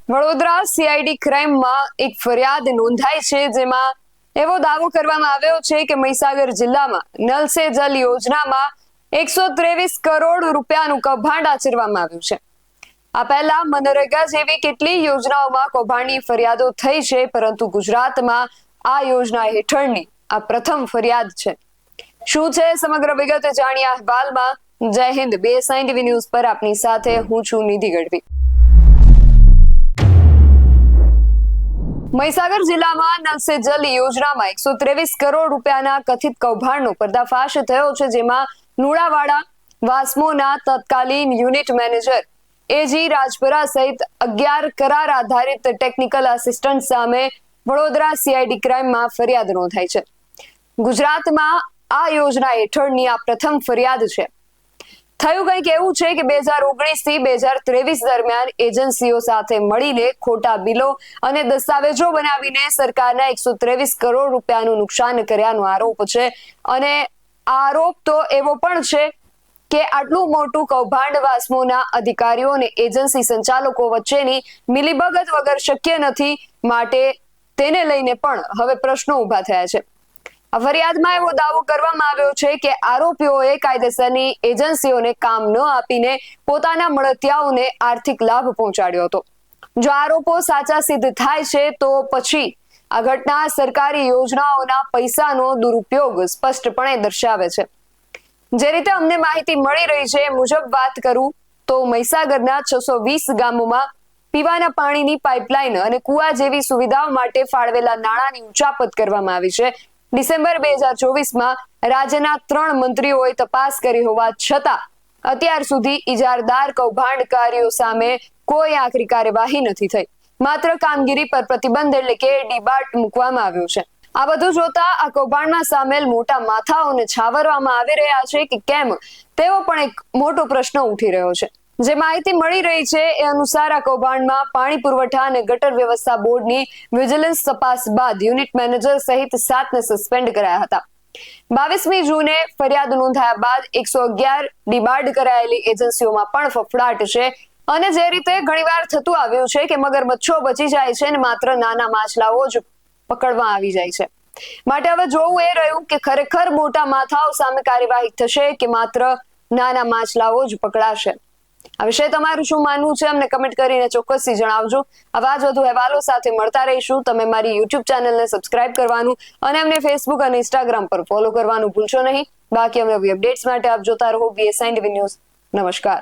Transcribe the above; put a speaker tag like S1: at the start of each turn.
S1: Vadodara CID ક્રાઇમમાં એક ફરિયાદ નોંધાઈ છે, જેમાં એવો દાવો કરવામાં આવ્યો છે કે મહીસાગર જિલ્લામાં નલ સે જલ યોજનામાં 123 કરોડ રૂપિયાનું કૌભાંડ આચરવામાં આવ્યું છે. આ પહેલા મનરેગા જેવી કેટલી યોજનાઓમાં કૌભાંડની ફરિયાદો થઈ છે, પરંતુ ગુજરાતમાં આ યોજના હેઠળની આ પ્રથમ ફરિયાદ છે. શું છે સમગ્ર વિગત જાણીએ અહેવાલમાં. જય હિન્દ. BSI TV ન્યૂઝ પર આપની સાથે હું છું નિધિ ગઢવી. મહીસાગર જિલ્લામાં નલ સે જલ યોજનામાં 123 કરોડ રૂપિયાના કથિત કૌભાંડનો પર્દાફાશ થયો છે, જેમાં લુણાવાડા વાસ્મોના તત્કાલીન યુનિટ મેનેજર એજી રાજપરા સહિત 11 કરાર આધારિત ટેકનિકલ આસિસ્ટન્ટ સામે વડોદરા સીઆઈડી ક્રાઇમમાં ફરિયાદ નોંધાઈ છે. ગુજરાતમાં આ યોજના હેઠળની આ પ્રથમ ફરિયાદ છે. થયું કંઈક એવું છે કે 2019 થી 2023 દરમિયાન એજન્સીઓ સાથે મળીને ખોટા બિલો અને દસ્તાવેજો બનાવીને સરકારના 123 કરોડ રૂપિયાનું નુકસાન કર્યાનો આરોપ છે. અને આરોપ તો એવો પણ છે કે આટલું મોટું કૌભાંડ વાસ્મોના અધિકારીઓ અને એજન્સી સંચાલકો વચ્ચેની મિલીભગત વગર શક્ય નથી, માટે તેને લઈને પણ હવે પ્રશ્નો ઊભા થયા છે. આ ફરિયાદમાં એવો દાવો કરવામાં આવ્યો છે કે આરોપીઓએ કાયદેસરની એજન્સીઓને કામ ન આપીને પોતાના મળતિયાઓને આર્થિક લાભ પહોંચાડ્યો હતો. જો આરોપો સાચા સિદ્ધ થાય છે તો પછી આ ઘટના સરકારી યોજનાઓના પૈસાનો દુરુપયોગ સ્પષ્ટપણે દર્શાવે છે. જે રીતે અમને માહિતી મળી રહી છે એ મુજબ વાત કરું તો મહીસાગરના 620 ગામોમાં પીવાના પાણીની પાઇપલાઇન અને કુવા જેવી સુવિધાઓ માટે ફાળવેલા નાણાંની ઉચાપત કરવામાં આવી છે. ડિસેમ્બર 2024માં રાજ્યના 3 મંત્રીઓએ તપાસ કરી હોવા છતાં અત્યાર સુધી ઇજારદાર કૌભાંડકારીઓ સામે કોઈ આખરી કાર્યવાહી નથી થઈ. માત્ર કામગીરી પર પ્રતિબંધ એટલે કે ડીબાટ મૂકવામાં આવ્યો છે. આ બધું જોતા આ કૌભાંડમાં સામેલ મોટા માથાઓને છાવરવામાં આવી રહ્યા છે કે કેમ, તેવો પણ એક મોટો પ્રશ્ન ઉઠી રહ્યો છે. જે માહિતી મળી રહી છે એ અનુસાર આ કૌભાંડમાં પાણી પુરવઠા અને ગટર વ્યવસ્થા બોર્ડની વિજિલન્સ તપાસ બાદ યુનિટ મેનેજર સહિત 7ને સસ્પેન્ડ કરાયા હતા. 22મી જૂને ફરિયાદ નોંધાયા બાદ 111 ડિબાર્ડ કરાયેલી એજન્સીઓમાં પણ ફફડાટ છે. અને જે રીતે ઘણીવાર થતું આવ્યું છે કે મગરમચ્છો બચી જાય છે અને માત્ર નાના માછલાઓ જ પકડવા આવી જાય છે. માટે હવે જોવું એ રહ્યું કે ખરેખર મોટા માથાઓ સામે કાર્યવાહી થશે કે માત્ર નાના માછલાઓ જ પકડાશે. આ વિશે તમારું શું માનવું છે અમને કમેન્ટ કરીને ચોક્કસથી જણાવજો. આવા જ વધુ અહેવાલો સાથે મળતા રહીશું. તમે મારી YouTube ચેનલને સબસ્ક્રાઇબ કરવાનું અને અમને Facebook અને Instagram પર ફોલો કરવાનું ભૂલશો નહીં. બાકી અમને અપડેટ્સ માટે આપ જોતા રહો BSI TV ન્યૂઝ. નમસ્કાર.